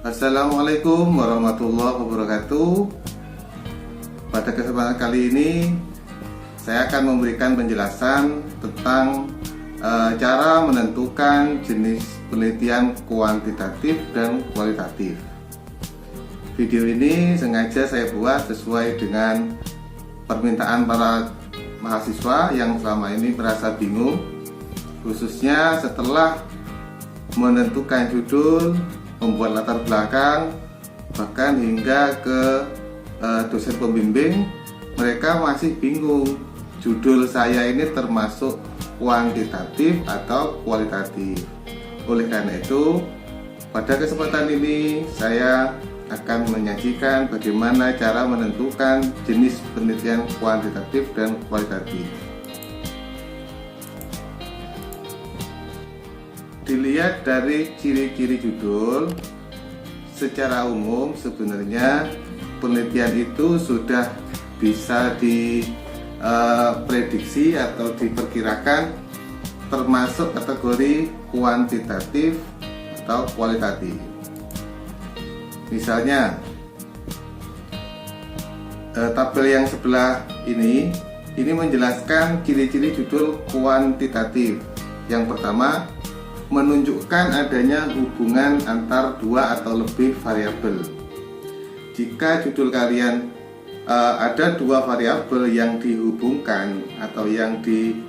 Assalamualaikum warahmatullahi wabarakatuh. Pada kesempatan kali ini saya akan memberikan penjelasan tentang cara menentukan jenis penelitian kuantitatif dan kualitatif. Video ini sengaja saya buat sesuai dengan permintaan para mahasiswa yang selama ini merasa bingung, khususnya setelah menentukan judul, membuat latar belakang, bahkan hingga ke dosen pembimbing. Mereka masih bingung judul saya ini termasuk kuantitatif atau kualitatif. Oleh karena itu, pada kesempatan ini saya akan menyajikan bagaimana cara menentukan jenis penelitian kuantitatif dan kualitatif. Dilihat dari ciri-ciri judul, secara umum sebenarnya penelitian itu sudah bisa diprediksi atau diperkirakan termasuk kategori kuantitatif atau kualitatif. Misalnya tabel yang sebelah ini menjelaskan ciri-ciri judul kuantitatif. Yang pertama, menunjukkan adanya hubungan antar dua atau lebih variabel. Jika judul kalian ada dua variabel yang dihubungkan atau yang di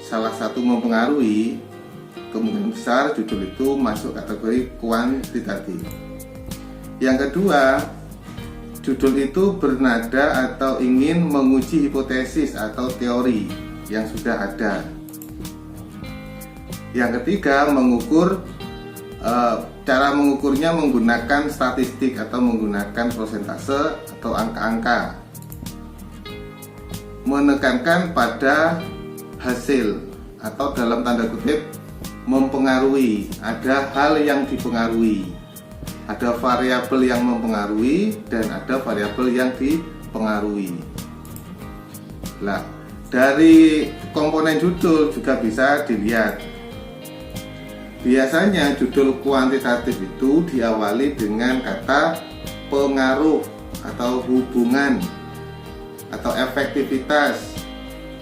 salah satu mempengaruhi, kemungkinan besar judul itu masuk kategori kuantitatif. Yang kedua, judul itu bernada atau ingin menguji hipotesis atau teori yang sudah ada. Yang ketiga, cara mengukurnya menggunakan statistik atau menggunakan persentase atau angka-angka. Menekankan pada hasil atau dalam tanda kutip mempengaruhi, ada hal yang dipengaruhi. Ada variabel yang mempengaruhi dan ada variabel yang dipengaruhi. Nah, dari komponen judul juga bisa dilihat. Biasanya judul kuantitatif itu diawali dengan kata pengaruh atau hubungan atau efektivitas,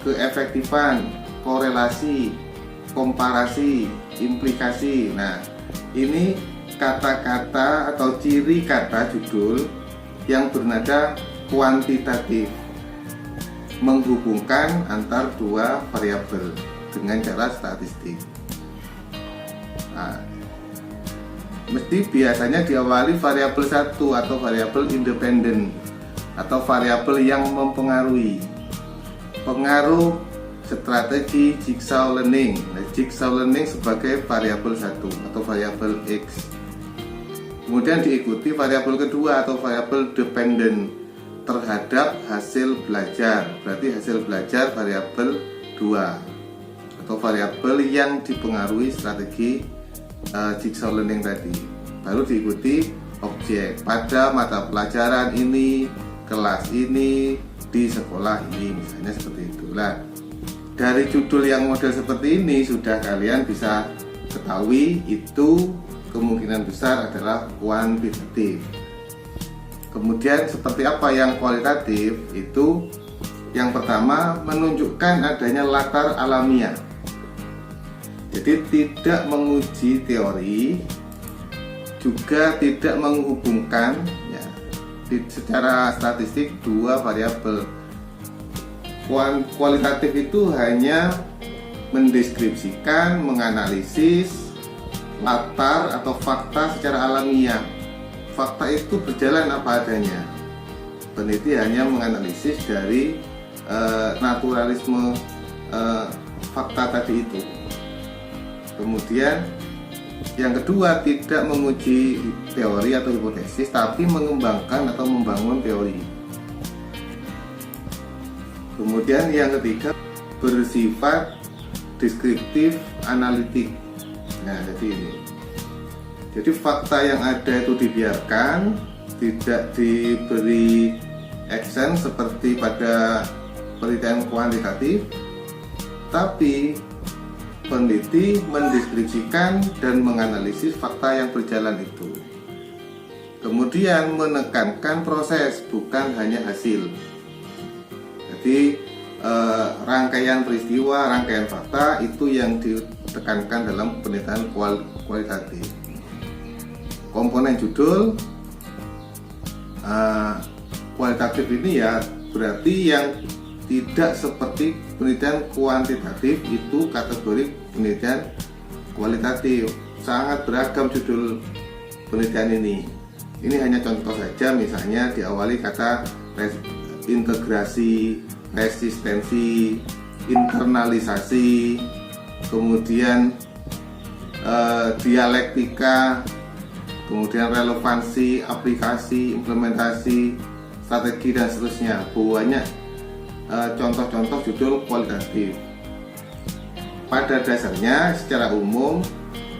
keefektifan, korelasi, komparasi, implikasi. Nah, ini kata-kata atau ciri kata judul yang bernada kuantitatif, menghubungkan antar dua variabel dengan cara statistik. Nah, mesti biasanya diawali variabel satu atau variabel independen atau variabel yang mempengaruhi. Pengaruh strategi jigsaw learning. Nah, jigsaw learning sebagai variabel satu atau variabel X. Kemudian diikuti variabel kedua atau variabel dependen terhadap hasil belajar. Berarti hasil belajar variabel 2 atau variabel yang dipengaruhi strategi jigsaw learning tadi. Baru diikuti objek pada mata pelajaran ini, kelas ini, di sekolah ini, misalnya seperti itulah. Dari judul yang model seperti ini sudah kalian bisa ketahui itu kemungkinan besar adalah kuantitatif. Kemudian seperti apa yang kualitatif? Itu yang pertama, menunjukkan adanya latar alamiah. Jadi tidak menguji teori, juga tidak menghubungkan secara statistik dua variabel. Kualitatif itu hanya mendeskripsikan, menganalisis latar atau fakta secara alamiah. Fakta itu berjalan apa adanya. Peneliti hanya menganalisis dari naturalisme fakta tadi itu. Kemudian yang kedua, tidak menguji teori atau hipotesis, tapi mengembangkan atau membangun teori. Kemudian yang ketiga, bersifat deskriptif analitik. Nah, jadi ini. Jadi fakta yang ada itu dibiarkan, tidak diberi action seperti pada penelitian kuantitatif, tapi peneliti mendeskripsikan dan menganalisis fakta yang berjalan itu. Kemudian menekankan proses, bukan hanya hasil. Jadi rangkaian peristiwa, rangkaian fakta itu yang ditekankan dalam penelitian kualitatif. Komponen judul kualitatif ini ya berarti yang tidak seperti penelitian kuantitatif itu kategori penelitian kualitatif. Sangat beragam judul penelitian ini. Ini hanya contoh saja, misalnya diawali kata integrasi, resistensi, internalisasi, kemudian dialektika, kemudian relevansi, aplikasi, implementasi, strategi dan seterusnya. Banyak contoh-contoh judul kualitatif. Pada dasarnya secara umum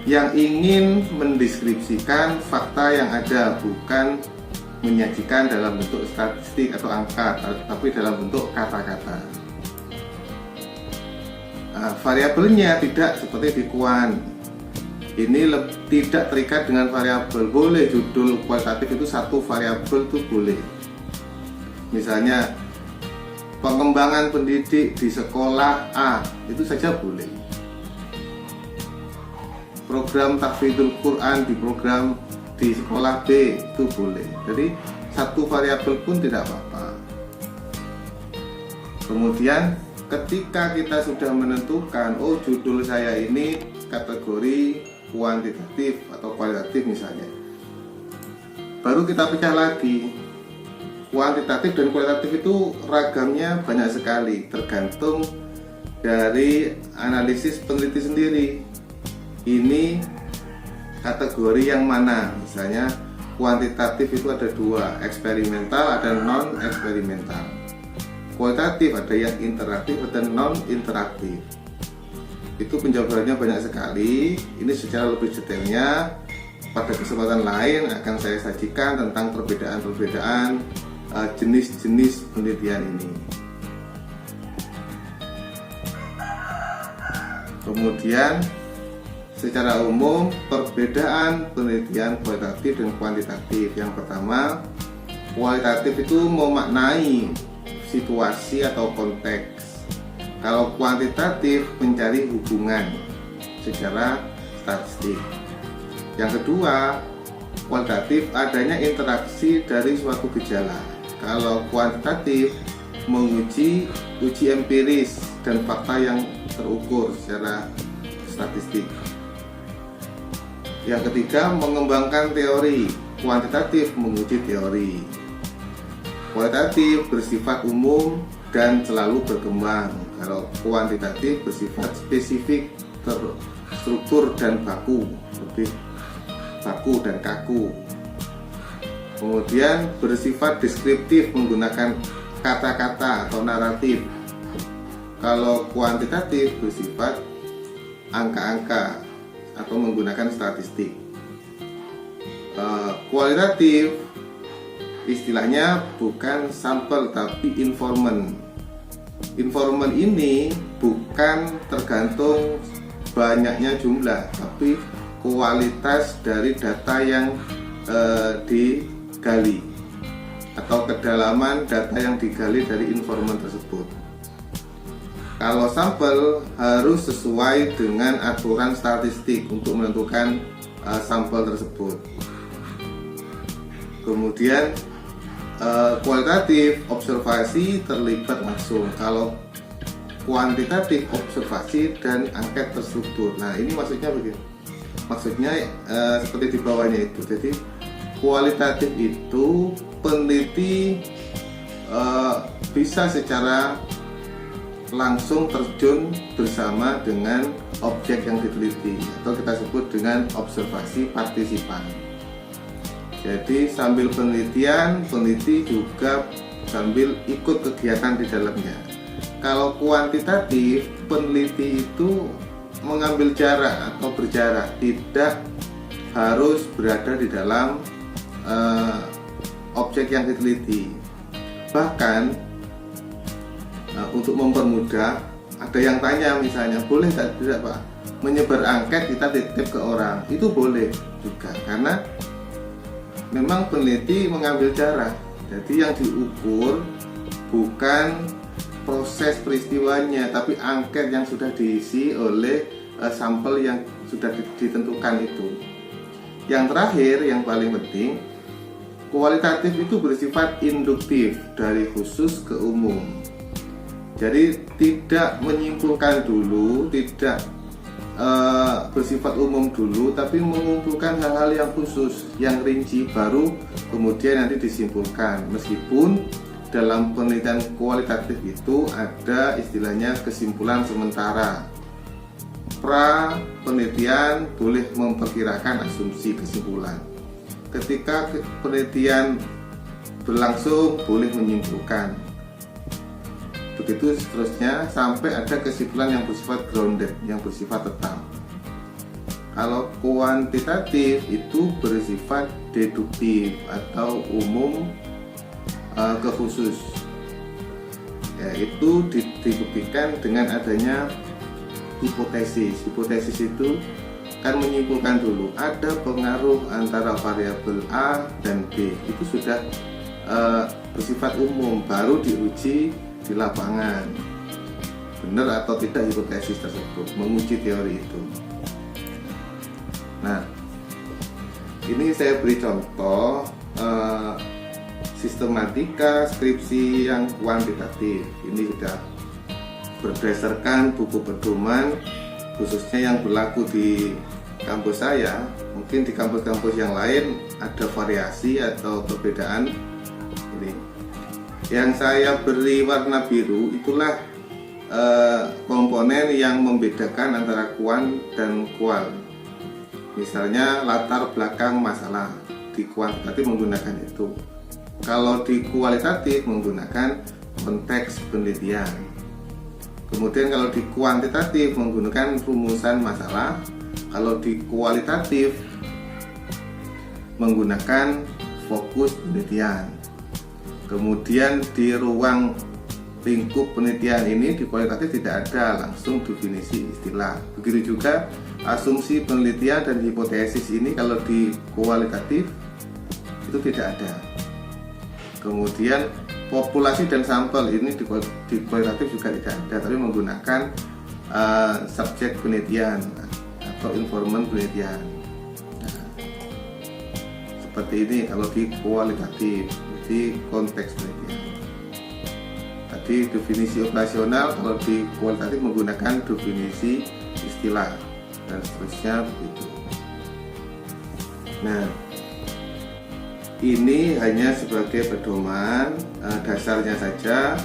yang ingin mendeskripsikan fakta yang ada, bukan menyajikan dalam bentuk statistik atau angka, tapi dalam bentuk kata-kata. Variabelnya tidak seperti di kuan. Ini tidak terikat dengan variabel. Boleh judul kualitatif itu satu variabel itu boleh. Misalnya pengembangan pendidik di sekolah A, itu saja boleh. Program tahfidzul Quran di sekolah B itu boleh. Jadi satu variabel pun tidak apa-apa. Kemudian ketika kita sudah menentukan, oh judul saya ini kategori kuantitatif atau kualitatif misalnya, baru kita pecah lagi. Kuantitatif dan kualitatif itu ragamnya banyak sekali, tergantung dari analisis peneliti sendiri. Ini kategori yang mana? Misalnya kuantitatif itu ada dua, eksperimental, ada non eksperimental. Kualitatif ada yang interaktif, ada non interaktif. Itu penjabarannya banyak sekali. Ini secara lebih detailnya pada kesempatan lain akan saya sajikan tentang perbedaan-perbedaan jenis-jenis penelitian ini. Kemudian secara umum perbedaan penelitian kualitatif dan kuantitatif. Yang pertama, kualitatif itu memaknai situasi atau konteks. Kalau kuantitatif mencari hubungan secara statistik. Yang kedua, kualitatif adanya interaksi dari suatu gejala. Kalau kuantitatif menguji uji empiris dan fakta yang terukur secara statistik. Yang ketiga, mengembangkan teori. Kuantitatif menguji teori. Kualitatif bersifat umum dan selalu berkembang. Kalau kuantitatif bersifat spesifik, terstruktur dan baku, lebih baku dan kaku. Kemudian bersifat deskriptif, menggunakan kata-kata atau naratif. Kalau kuantitatif bersifat angka-angka atau menggunakan statistik. Kualitatif istilahnya bukan sampel tapi informan. Informan ini bukan tergantung banyaknya jumlah, tapi kualitas dari data yang digali atau kedalaman data yang digali dari informan tersebut. Kalau sampel harus sesuai dengan aturan statistik untuk menentukan sampel tersebut. Kemudian kualitatif observasi terlibat langsung. Kalau kuantitatif observasi dan angket terstruktur. Nah, ini maksudnya begini. Maksudnya seperti di bawahnya itu. Jadi kualitatif itu peneliti bisa secara langsung terjun bersama dengan objek yang diteliti atau kita sebut dengan observasi partisipan. Jadi sambil penelitian, peneliti juga sambil ikut kegiatan di dalamnya. Kalau kuantitatif, peneliti itu mengambil jarak atau berjarak, tidak harus berada di dalam objek yang diteliti. Bahkan untuk mempermudah, ada yang tanya misalnya, boleh tidak Pak menyebar angket kita titip ke orang? Itu boleh juga, karena memang peneliti mengambil jarak. Jadi yang diukur bukan proses peristiwanya, tapi angket yang sudah diisi oleh sampel yang sudah ditentukan itu. Yang terakhir, yang paling penting, kualitatif itu bersifat induktif dari khusus ke umum. Jadi tidak menyimpulkan dulu, tidak bersifat umum dulu, tapi mengumpulkan hal-hal yang khusus, yang rinci, baru kemudian nanti disimpulkan. Meskipun dalam penelitian kualitatif itu ada istilahnya kesimpulan sementara. Pra penelitian boleh memperkirakan asumsi kesimpulan. Ketika penelitian berlangsung boleh menyimpulkan. Begitu seterusnya sampai ada kesimpulan yang bersifat grounded, yang bersifat tetap. Kalau kuantitatif itu bersifat deduktif atau umum ke khusus. Ya, itu dibuktikan dengan adanya hipotesis. Hipotesis itu kan menyimpulkan dulu ada pengaruh antara variabel A dan B. Itu sudah bersifat umum, baru diuji di lapangan benar atau tidak hipotesis tersebut, menguji teori itu. Nah, ini saya beri contoh sistematika skripsi yang kuantitatif. Ini sudah berdasarkan buku pedoman, khususnya yang berlaku di kampus saya. Mungkin di kampus-kampus yang lain ada variasi atau perbedaan. Ini yang saya beri warna biru itulah komponen yang membedakan antara kuant dan kual. Misalnya latar belakang masalah, di kuantitatif menggunakan itu. Kalau di kualitatif menggunakan konteks penelitian. Kemudian kalau di kuantitatif menggunakan rumusan masalah. Kalau di kualitatif menggunakan fokus penelitian. Kemudian di ruang lingkup penelitian ini di kualitatif tidak ada langsung definisi istilah. Begitu juga asumsi penelitian dan hipotesis ini kalau di kualitatif itu tidak ada. Kemudian populasi dan sampel ini di kualitatif juga tidak ada, tapi menggunakan subjek penelitian atau informan penelitian. Nah, seperti ini kalau di kualitatif, di konteks penelitian. Tadi definisi operasional, kalau di kualitatif menggunakan definisi istilah dan seterusnya begitu. Nah, ini hanya sebagai pedoman dasarnya saja,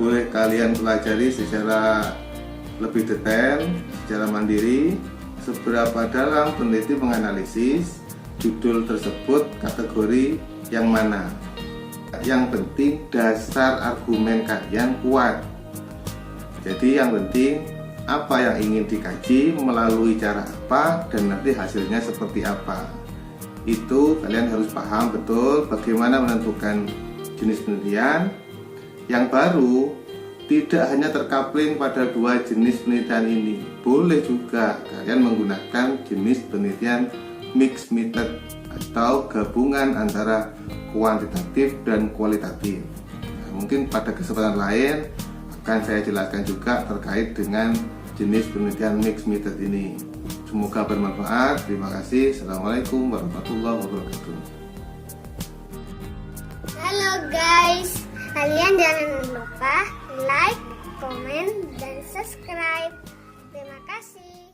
boleh kalian pelajari secara lebih detail, secara mandiri, seberapa dalam peneliti menganalisis judul tersebut, kategori yang mana. Yang penting dasar argumen kalian kuat. Jadi yang penting apa yang ingin dikaji, melalui cara apa, dan nanti hasilnya seperti apa. Itu kalian harus paham betul bagaimana menentukan jenis penelitian. Yang baru, tidak hanya terkapling pada dua jenis penelitian ini, boleh juga kalian menggunakan jenis penelitian mixed method atau gabungan antara kuantitatif dan kualitatif. Nah, mungkin pada kesempatan lain akan saya jelaskan juga terkait dengan jenis penelitian mixed method ini. Semoga bermanfaat. Terima kasih. Assalamualaikum warahmatullahi wabarakatuh. Halo guys, kalian jangan lupa like, komen, dan subscribe. Terima kasih.